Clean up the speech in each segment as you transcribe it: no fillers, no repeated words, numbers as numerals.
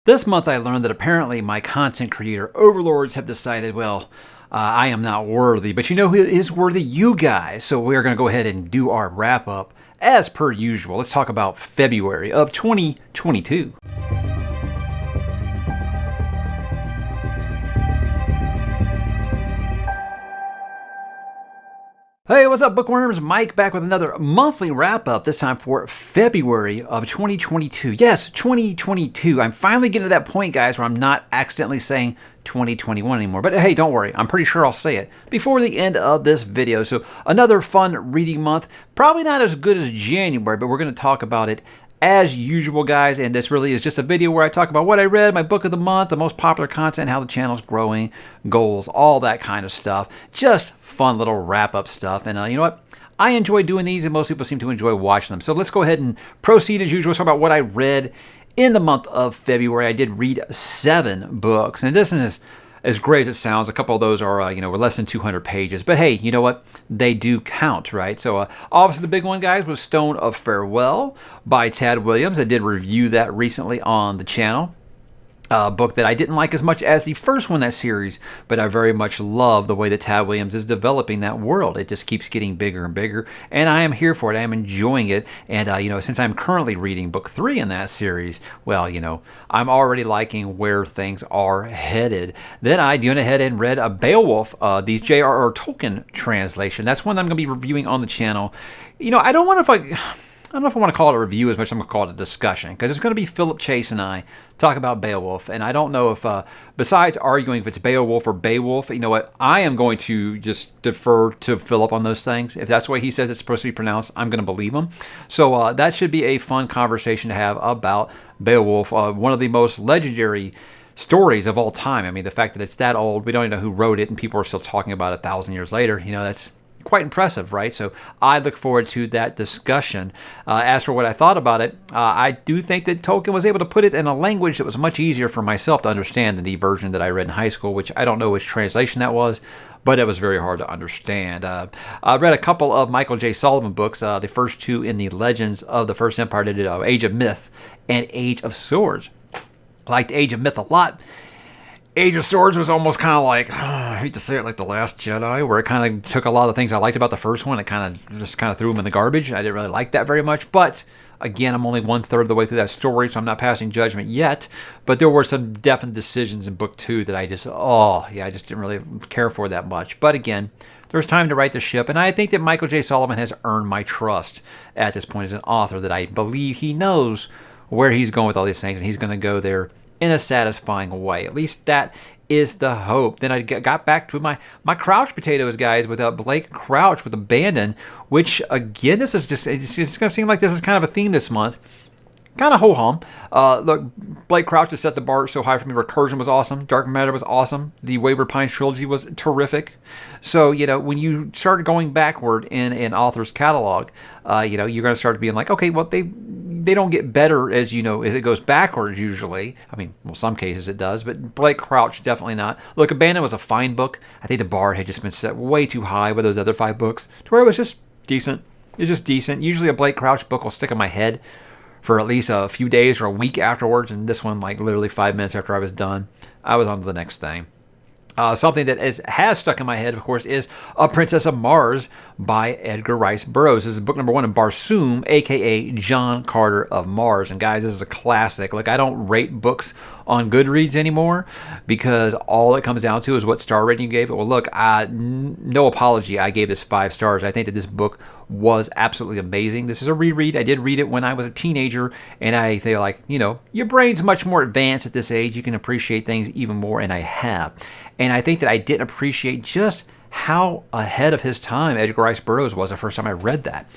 This month I learned that apparently my content creator overlords have decided, well, I am not worthy. But you know who is worthy? You guys. So we're going to go ahead and do our wrap up as per usual. Let's talk about February of 2022. Hey, what's up, bookworms? Mike back with another monthly wrap-up, this time for February of 2022. Yes, 2022. I'm finally getting to that point, guys, where I'm not accidentally saying 2021 anymore. But hey, don't worry. I'm pretty sure I'll say it before the end of this video. So another fun reading month. Probably not as good as January, but we're going to talk about it as usual, guys, and this really is just a video where I talk about what I read, my book of the month, the most popular content, how the channel's growing, goals, all that kind of stuff. Just fun little wrap-up stuff. And you know what? I enjoy doing these, and most people seem to enjoy watching them. So let's go ahead and proceed as usual. Let's talk about what I read in the month of February. I did read 7 books, and this is as great as it sounds. A couple of those are, were less than 200 pages. But hey, you know what? They do count, right? So obviously the big one, guys, was Stone of Farewell by Tad Williams. I did review that recently on the channel. A book that I didn't like as much as the first one in that series, but I very much love the way that Tad Williams is developing that world. It just keeps getting bigger and bigger, and I am here for it. I am enjoying it, and since I'm currently reading book 3 in that series, well, I'm already liking where things are headed. Then I went ahead and read a Beowulf, the J.R.R. Tolkien translation. That's one that I'm going to be reviewing on the channel. I don't know if I want to call it a review as much as I'm going to call it a discussion, because it's going to be Philip Chase and I talk about Beowulf, and I don't know if, besides arguing if it's Beowulf or Beowulf, you know what, I am going to just defer to Philip on those things. If that's the way he says it's supposed to be pronounced, I'm going to believe him. So that should be a fun conversation to have about Beowulf, one of the most legendary stories of all time. I mean, the fact that it's that old, we don't even know who wrote it, and people are still talking about it 1,000 years later, that's quite impressive, right? So I look forward to that discussion. As for what I thought about it, I do think that Tolkien was able to put it in a language that was much easier for myself to understand than the version that I read in high school, which I don't know which translation that was, but it was very hard to understand. I read a couple of Michael J. Sullivan books, the first 2 in the Legends of the First Empire. They did Age of Myth and Age of Swords. I liked Age of Myth a lot. Age of Swords was almost kind of like, I hate to say it, like The Last Jedi, where it kind of took a lot of the things I liked about the first one and kind of threw them in the garbage. I didn't really like that very much, but again, I'm only 1/3 of the way through that story, so I'm not passing judgment yet. But there were some definite decisions in book 2 that I just didn't really care for that much. But again, there's time to right the ship, and I think that Michael J. Sullivan has earned my trust at this point as an author, that I believe he knows where he's going with all these things, and he's going to go there in a satisfying way. At least that is the hope. Then I got back to my Crouch potatoes, guys, with Blake Crouch with Abandon, which, again, this is just, it's going to seem like this is kind of a theme this month. Kind of ho-hum. Look, Blake Crouch just set the bar so high for me. Recursion was awesome. Dark Matter was awesome. The Wayward Pines trilogy was terrific. So, when you start going backward in an author's catalog, you're going to start being like, okay, well, they don't get better as it goes backwards usually. I mean, well, some cases it does, but Blake Crouch, definitely not. Look, Abandon was a fine book. I think the bar had just been set way too high with those other 5 books to where it was just decent. It's just decent. Usually a Blake Crouch book will stick in my head for at least a few days or a week afterwards, and this one, like literally 5 minutes after I was done, I was on to the next thing. Something that has stuck in my head, of course, is A Princess of Mars by Edgar Rice Burroughs. This is book number 1 in Barsoom, a.k.a. John Carter of Mars. And guys, this is a classic. Like, I don't rate books on Goodreads anymore because all it comes down to is what star rating you gave it. Well, look, no apology. I gave this 5 stars. I think that this book was absolutely amazing. This is a reread. I did read it when I was a teenager, and I feel like, your brain's much more advanced at this age. You can appreciate things even more, and I have. And I think that I didn't appreciate just how ahead of his time Edgar Rice Burroughs was the first time I read that.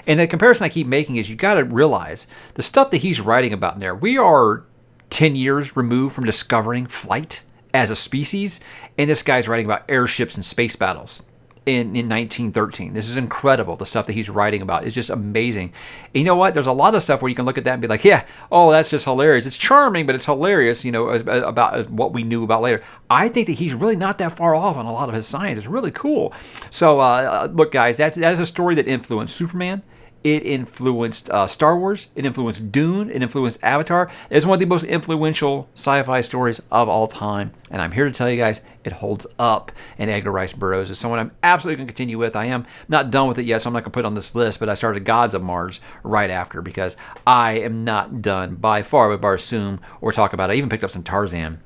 And the comparison I keep making is you got to realize the stuff that he's writing about in there. We are 10 years removed from discovering flight as a species, and this guy's writing about airships and space battles in 1913. This is incredible. The stuff that he's writing about is just amazing. And you know what? There's a lot of stuff where you can look at that and be like, yeah, oh, that's just hilarious. It's charming, but it's hilarious, about what we knew about later. I think that he's really not that far off on a lot of his science. It's really cool. So, look, guys, that is a story that influenced Superman, It influenced Star Wars. It influenced Dune. It influenced Avatar. It's one of the most influential sci-fi stories of all time. And I'm here to tell you guys it holds up. And Edgar Rice Burroughs is someone I'm absolutely going to continue with. I am not done with it yet, so I'm not going to put it on this list, but I started Gods of Mars right after because I am not done by far with Barsoom or talk about it. I even picked up some Tarzan.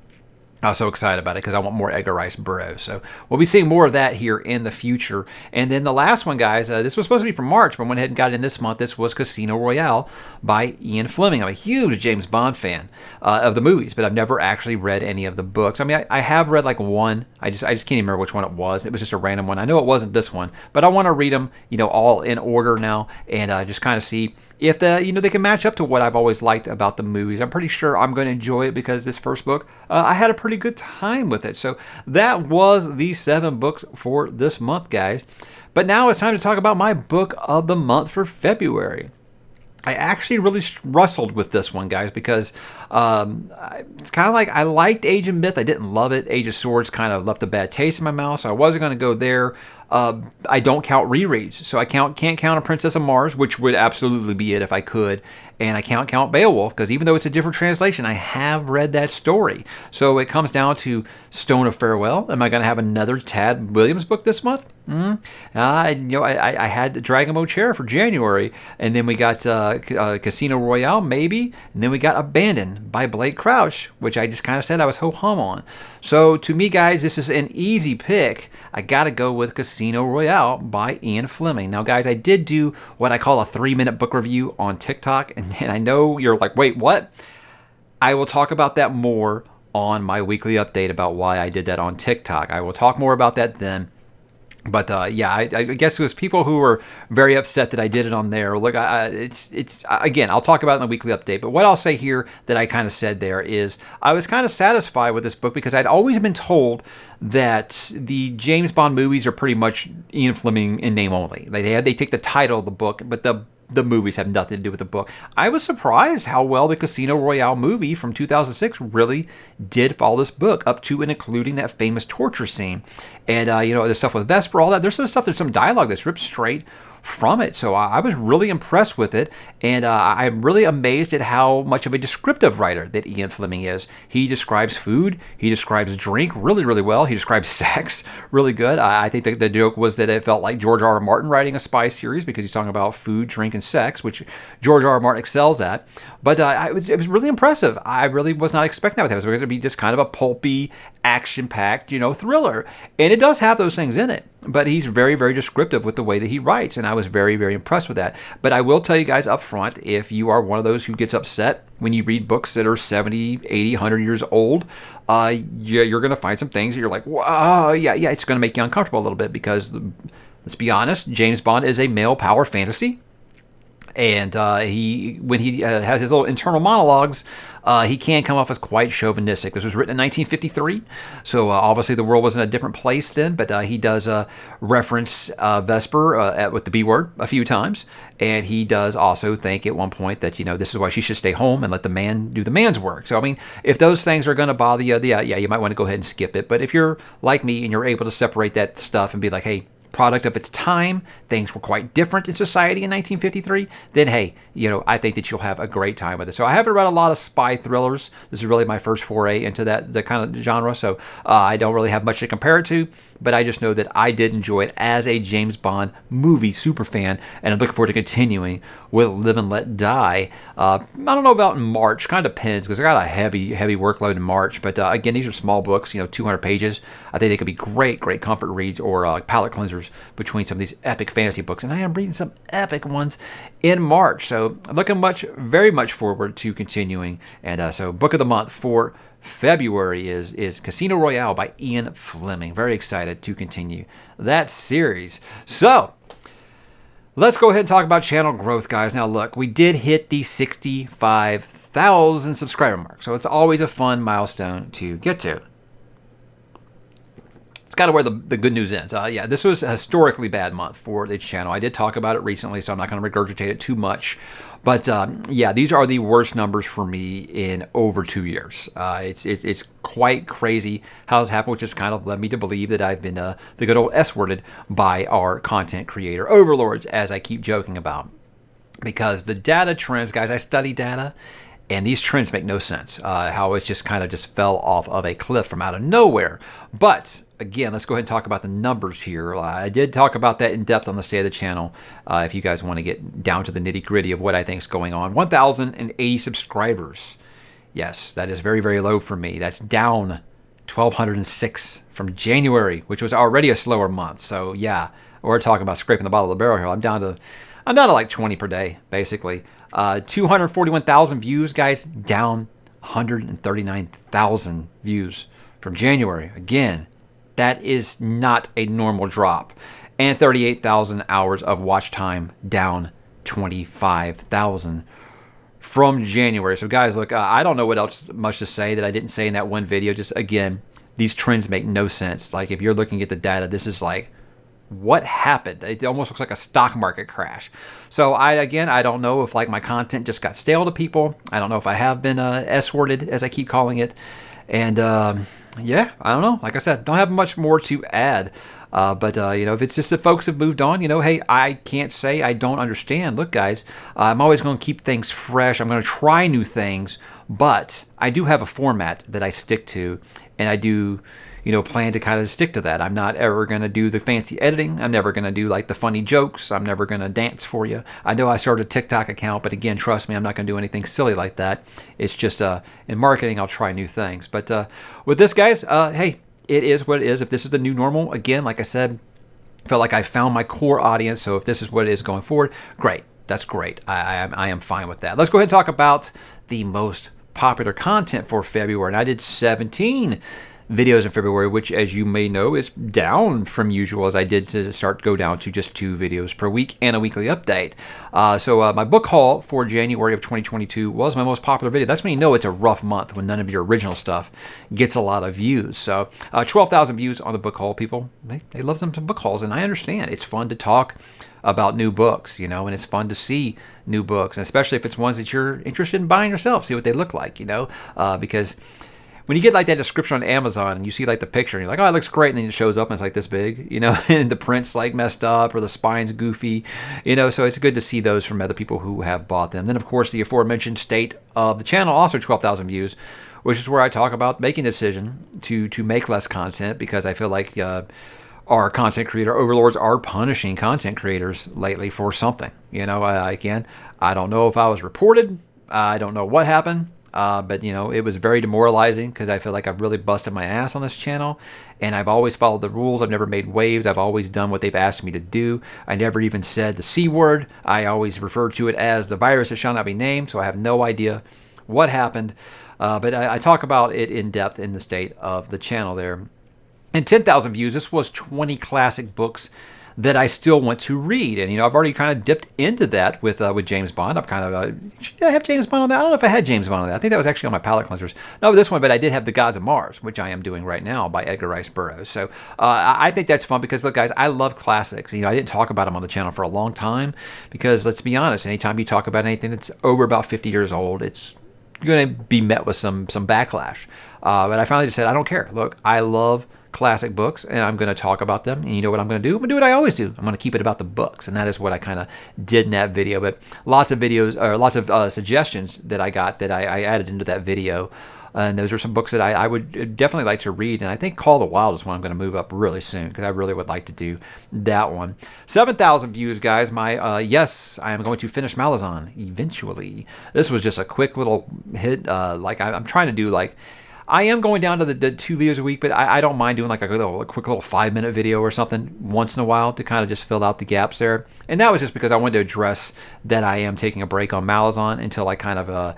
I was so excited about it because I want more Edgar Rice Burroughs. So we'll be seeing more of that here in the future. And then the last one, guys, this was supposed to be for March, but I went ahead and got it in this month. This was Casino Royale by Ian Fleming. I'm a huge James Bond fan of the movies, but I've never actually read any of the books. I mean, I have read like one. I just can't even remember which one it was. It was just a random one. I know it wasn't this one, but I want to read them, all in order now and just kind of see if they can match up to what I've always liked about the movies. I'm pretty sure I'm going to enjoy it because this first book, I had a pretty good time with it. So that was the 7 books for this month, guys. But now it's time to talk about my book of the month for February. I actually really wrestled with this one, guys, because it's kind of like I liked Age of Myth. I didn't love it. Age of Swords kind of left a bad taste in my mouth, so I wasn't going to go there. I don't count rereads, so I can't count A Princess of Mars, which would absolutely be it if I could. And I can't count Beowulf, because even though it's a different translation, I have read that story. So it comes down to Stone of Farewell. Am I going to have another Tad Williams book this month? I had the Dragon Boat Chair for January, and then we got Casino Royale, maybe, and then we got Abandoned by Blake Crouch, which I just kind of said I was ho-hum on. So to me, guys, this is an easy pick. I got to go with Casino Royale by Ian Fleming. Now, guys, I did do what I call a 3-minute book review on TikTok, and I know you're like, wait, what? I will talk about that more on my weekly update about why I did that on TikTok. I will talk more about that then. But I guess it was people who were very upset that I did it on there. Look, it's again, I'll talk about it in the weekly update. But what I'll say here that I kind of said there is I was kind of satisfied with this book because I'd always been told that the James Bond movies are pretty much Ian Fleming in name only. They take the title of the book, but the movies have nothing to do with the book. I was surprised how well the Casino Royale movie from 2006 really did follow this book up to and including that famous torture scene. And, the stuff with Vesper, all that. There's some dialogue that's ripped straight from it. So I was really impressed with it, and I'm really amazed at how much of a descriptive writer that Ian Fleming is. He describes food, he describes drink really, really well. He describes sex really good. I think the joke was that it felt like George R. R. Martin writing a spy series because he's talking about food, drink, and sex, which George R. R. Martin excels at. But it was really impressive. I really was not expecting that with him. It was going to be just kind of a pulpy, action-packed, thriller. And it does have those things in it. But he's very, very descriptive with the way that he writes, and I was very, very impressed with that. But I will tell you guys up front, if you are one of those who gets upset when you read books that are 70, 80, 100 years old, you're going to find some things that you're like, wow, yeah, it's going to make you uncomfortable a little bit because, let's be honest, James Bond is a male power fantasy. And when he has his little internal monologues, he can come off as quite chauvinistic. This was written in 1953, so obviously the world was in a different place then, but he does reference Vesper with the B word a few times, and he does also think at one point that, this is why she should stay home and let the man do the man's work. So, I mean, if those things are going to bother you, you might want to go ahead and skip it. But if you're like me and you're able to separate that stuff and be like, hey, product of its time, things were quite different in society in 1953, then hey, I think that you'll have a great time with it. So I haven't read a lot of spy thrillers. This is really my first foray into the kind of genre, so I don't really have much to compare it to, but I just know that I did enjoy it as a James Bond movie super fan, and I'm looking forward to continuing with Live and Let Die. I don't know about in March, kind of depends, because I got a heavy workload in March, but again, these are small books, 200 pages. I think they could be great comfort reads or palate cleansers between some of these epic fantasy books, and I am reading some epic ones in March, so I'm looking very much forward to continuing. And so book of the month for February is Casino Royale by Ian Fleming. Very excited to continue that series. So let's go ahead and talk about channel growth, guys. Now look, we did hit the 65,000 subscriber mark, so it's always a fun milestone to get to. It's kind of where the good news ends. This was a historically bad month for the channel. I did talk about it recently, so I'm not going to regurgitate it too much. But these are the worst numbers for me in over 2 years. It's quite crazy how this happened, which has kind of led me to believe that I've been the good old S-worded by our content creator overlords, as I keep joking about. because the data trends, guys, I study data, and these trends make no sense. How it just kind of just fell off of a cliff from out of nowhere. But again, let's go ahead and talk about the numbers here. I did talk about that in depth on the State of the Channel. If you guys want to get down to the nitty gritty of what I think is going on, 1,080 subscribers. Yes, that is very, very low for me. That's down 1,206 from January, which was already a slower month. So yeah, we're talking about scraping the bottom of the barrel here. I'm down to like 20 per day, basically. 241,000 views, guys, down 139,000 views from January. Again, that is not a normal drop. And 38,000 hours of watch time, down 25,000 from January. So guys, look, I don't know what else much to say that I didn't say in that one video. Just again, these trends make no sense. Like if you're looking at the data, this is like, what happened? It almost looks like a stock market crash. So I don't know if like my content just got stale to people. I don't know if I have been S-worded, as I keep calling it. And yeah, I don't know. Like I said, don't have much more to add. But if it's just that folks have moved on, hey, I can't say I don't understand. Look, guys, I'm always going to keep things fresh. I'm going to try new things, but I do have a format that I stick to, and I do plan to kind of stick to that. I'm not ever going to do the fancy editing. I'm never going to do like the funny jokes. I'm never going to dance for you. I know I started a TikTok account, but again, trust me, I'm not going to do anything silly like that. It's just in marketing, I'll try new things. But with this, guys, hey, it is what it is. If this is the new normal, again, like I said, I felt like I found my core audience. So if this is what it is going forward, great. That's great. I am fine with that. Let's go ahead and talk about the most popular content for February. And I did 17 videos in February, which, as you may know, is down from usual, as I did to go down to just 2 videos per week and a weekly update. So my book haul for January of 2022 was my most popular video. That's when you know it's a rough month, when none of your original stuff gets a lot of views. So 12,000 views on the book haul. People, they love some book hauls, and I understand. It's fun to talk about new books, and it's fun to see new books, and especially if it's ones that you're interested in buying yourself, see what they look like, because when you get like that description on Amazon and you see like the picture and you're like, oh, it looks great, and then it shows up and it's like this big, and the print's like messed up or the spine's goofy, so it's good to see those from other people who have bought them. Then, of course, the aforementioned State of the Channel, also 12,000 views, which is where I talk about making a decision to make less content, because I feel like our content creator overlords are punishing content creators lately for something. Again, I don't know if I was reported. I don't know what happened. But it was very demoralizing, because I feel like I've really busted my ass on this channel, and I've always followed the rules. I've never made waves. I've always done what they've asked me to do. I never even said the C word. I always referred to it as the virus that shall not be named. So I have no idea what happened. But I talk about it in depth in the State of the Channel there. And 10,000 views. This was 20 classic books that I still want to read. And, I've already kind of dipped into that with James Bond. I'm kind of, should I have James Bond on that? I don't know if I had James Bond on that. I think that was actually on my palate cleansers. No, this one, but I did have The Gods of Mars, which I am doing right now by Edgar Rice Burroughs. So I think that's fun, because, look, guys, I love classics. I didn't talk about them on the channel for a long time, because let's be honest, anytime you talk about anything that's over about 50 years old, it's going to be met with some backlash. But I finally just said, I don't care. Look, I love classic books, and I'm going to talk about them. And you know what I'm going to do? I'm going to do what I always do. I'm going to keep it about the books, and that is what I kind of did in that video. But lots of videos, or lots of suggestions that I got that I added into that video. And those are some books that I would definitely like to read. And I think Call of the Wild is one I'm going to move up really soon, because I really would like to do that one. 7,000 views, guys. My yes, I am going to finish Malazan eventually. This was just a quick little hit. I'm trying to do like, I am going down to the 2 videos a week, but I don't mind doing like a quick little 5-minute video or something once in a while to kind of just fill out the gaps there. And that was just because I wanted to address that I am taking a break on Malazan until I kind of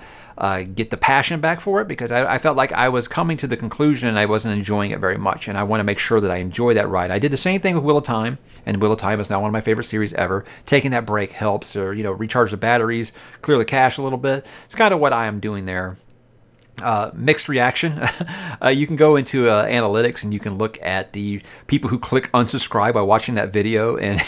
get the passion back for it, because I felt like I was coming to the conclusion and I wasn't enjoying it very much, and I want to make sure that I enjoy that ride. I did the same thing with Wheel of Time, and Wheel of Time is now one of my favorite series ever. Taking that break helps, or recharge the batteries, clear the cache a little bit. It's kind of what I am doing there. mixed reaction. You can go into analytics and you can look at the people who click unsubscribe by watching that video, and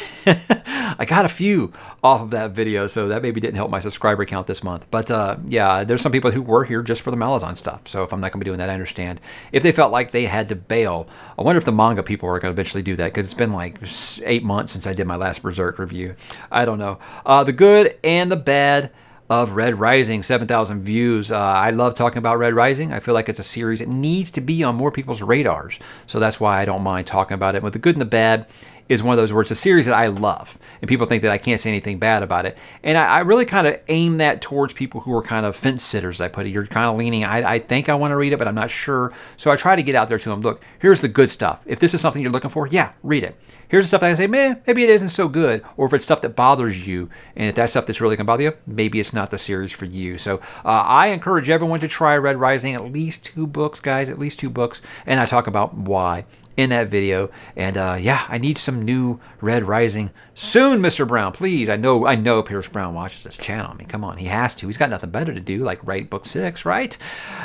I got a few off of that video, so that maybe didn't help my subscriber count this month. But yeah, there's some people who were here just for the Malazan stuff, so if I'm not going to be doing that, I understand. If they felt like they had to bail, I wonder if the manga people are going to eventually do that, because it's been like 8 months since I did my last Berserk review. I don't know. The good and the bad of Red Rising, 7,000 views. I love talking about Red Rising. I feel like it's a series that needs to be on more people's radars. So that's why I don't mind talking about it. But the good and the bad is one of those where it's a series that I love. And people think that I can't say anything bad about it. And I really kind of aim that towards people who are kind of fence sitters, I put it. You're kind of leaning, I think I want to read it, but I'm not sure. So I try to get out there to them. Look, here's the good stuff. If this is something you're looking for, yeah, read it. Here's the stuff that I say, man, maybe it isn't so good. Or if it's stuff that bothers you, and if that's stuff that's really going to bother you, maybe it's not the series for you. So I encourage everyone to try Red Rising, at least 2 books, guys, at least 2 books. And I talk about why in that video. And yeah, I need some new Red Rising soon, Mr. Brown. Please, I know Pierce Brown watches this channel. I mean, come on, he has to. He's got nothing better to do, like write book 6, right?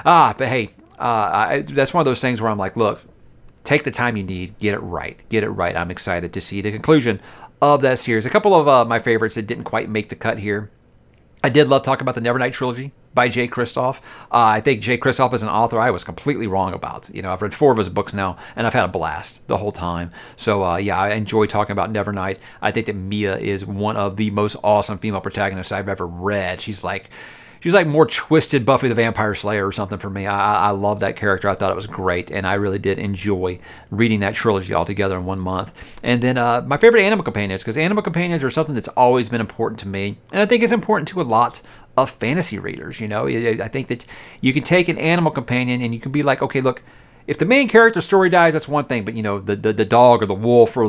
But hey, that's one of those things where I'm like, look, take the time you need, get it right. Get it right. I'm excited to see the conclusion of that series. A couple of my favorites that didn't quite make the cut here. I did love talking about the Nevernight trilogy by Jay Kristoff. I think Jay Kristoff is an author I was completely wrong about. You know, I've read 4 of his books now, and I've had a blast the whole time. So, yeah, I enjoy talking about Nevernight. I think that Mia is one of the most awesome female protagonists I've ever read. She's like more twisted Buffy the Vampire Slayer or something for me. I love that character. I thought it was great, and I really did enjoy reading that trilogy all together in 1 month. And then my favorite animal companions, because animal companions are something that's always been important to me, and I think it's important to a lot of fantasy readers. You know, I think that you can take an animal companion and you can be like, okay, look, if the main character story dies, that's one thing, but you know, the dog or the wolf or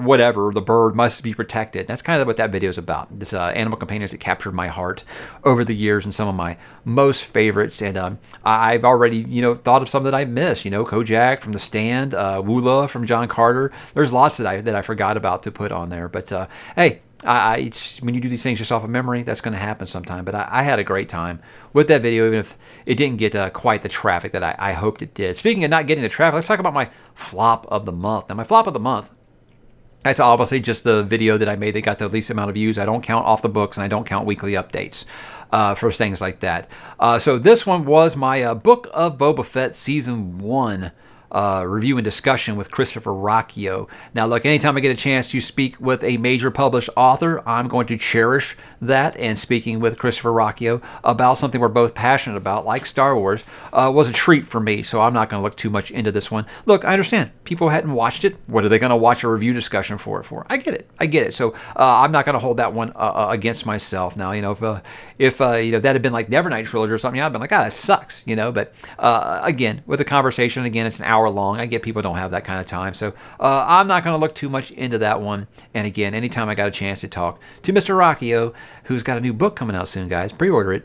whatever, the bird must be protected. That's kind of what that video is about. This animal companions that captured my heart over the years and some of my most favorites. And I've already, you know, thought of some that I missed. You know, Kojak from The Stand, Woola from John Carter. There's lots that I forgot about to put on there. But hey, when you do these things just off of memory, that's going to happen sometime. But I had a great time with that video, even if it didn't get quite the traffic that I hoped it did. Speaking of not getting the traffic, let's talk about my flop of the month. Now, my flop of the month, that's obviously just the video that I made that got the least amount of views. I don't count off the books, and I don't count weekly updates for things like that. So this one was my Book of Boba Fett Season 1 review and discussion with Christopher Rocchio. Now, look, anytime I get a chance to speak with a major published author, I'm going to cherish that. And speaking with Christopher Rocchio about something we're both passionate about, like Star Wars, was a treat for me. So I'm not going to look too much into this one. Look, I understand people hadn't watched it. What are they going to watch a review discussion for it for? I get it. So I'm not going to hold that one against myself. Now, you know, if you know, that had been like Nevernight trilogy or something, I'd been like, that sucks, you know. But again, with the conversation, it's an hour long. I get people don't have that kind of time. So I'm not going to look too much into that one. And again, anytime I got a chance to talk to Mr. Rocchio, who's got a new book coming out soon, guys, pre-order it.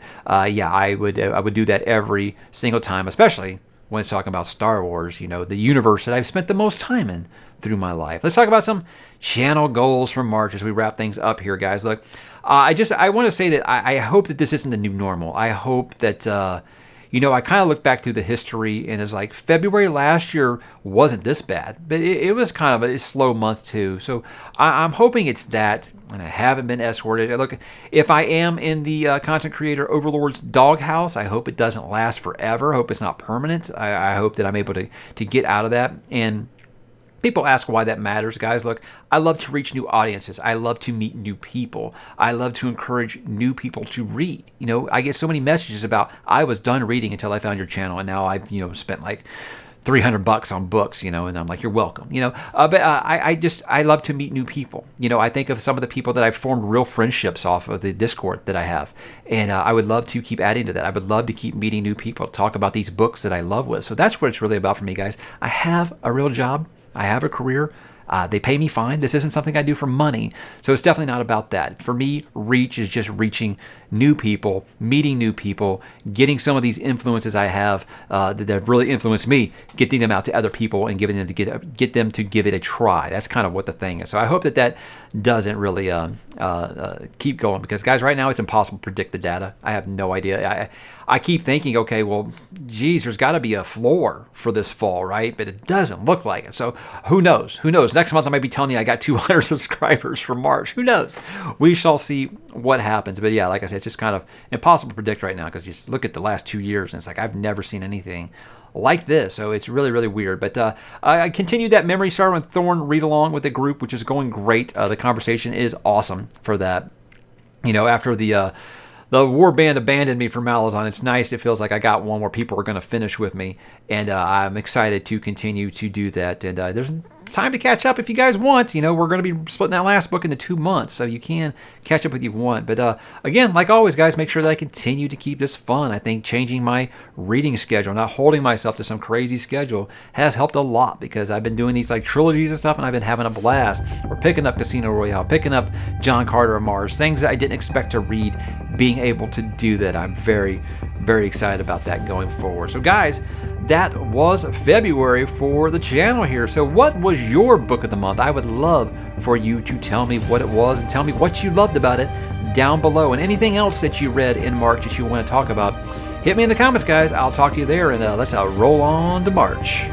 Yeah, I would do that every single time, especially when it's talking about Star Wars, you know, the universe that I've spent the most time in through my life. Let's talk about some channel goals for March as we wrap things up here, guys. Look, I want to say that I hope that this isn't the new normal. I hope that you know, I kind of look back through the history and it's like February last year wasn't this bad, but it was kind of a slow month too. So I'm hoping it's that, and I haven't been escorted. Look, if I am in the content creator overlord's doghouse, I hope it doesn't last forever. I hope it's not permanent. I hope that I'm able to get out of that. And people ask why that matters, guys. Look, I love to reach new audiences. I love to meet new people. I love to encourage new people to read. You know, I get so many messages about, I was done reading until I found your channel, and now I've, you know, spent like $300 on books, you know, and I'm like, you're welcome, you know. But I love to meet new people. You know, I think of some of the people that I've formed real friendships off of the Discord that I have, and I would love to keep adding to that. I would love to keep meeting new people, talk about these books that I love with. So that's what it's really about for me, guys. I have a real job. I have a career. They pay me fine. This isn't something I do for money. So it's definitely not about that. For me, reach is just reaching new people, meeting new people, getting some of these influences I have that have really influenced me, getting them out to other people and giving them to get them to give it a try. That's kind of what the thing is. So I hope that doesn't really keep going, because guys, right now it's impossible to predict the data. I have no idea. I keep thinking, okay, well, geez, there's got to be a floor for this fall, right? But it doesn't look like it. So who knows? Who knows? Next month I might be telling you I got 200 subscribers for March. Who knows? We shall see what happens. But yeah, like I said, it's just kind of impossible to predict right now, because you just look at the last 2 years and it's like I've never seen anything like this. So it's really, really weird. But I continued that Memory Sorrow and Thorn read along with the group, which is going great. The conversation is awesome for that. After the war band abandoned me for Malazan, it's nice. It feels like I got one where people are going to finish with me, and I'm excited to continue to do that. And there's time to catch up if you guys want. We're going to be splitting that last book into 2 months, so you can catch up if you want. But again, like always, guys, make sure that I continue to keep this fun. I think changing my reading schedule, not holding myself to some crazy schedule, has helped a lot, because I've been doing these like trilogies and stuff, and I've been having a blast. We're picking up Casino Royale, picking up John Carter of Mars, things that I didn't expect to read, being able to do that. I'm very, very excited about that going forward. So guys, that was February for the channel here. So what was your book of the month? I would love for you to tell me what it was, and tell me what you loved about it down below, and anything else that you read in March that you want to talk about. Hit me in the comments, guys. I'll talk to you there, and let's roll on to March.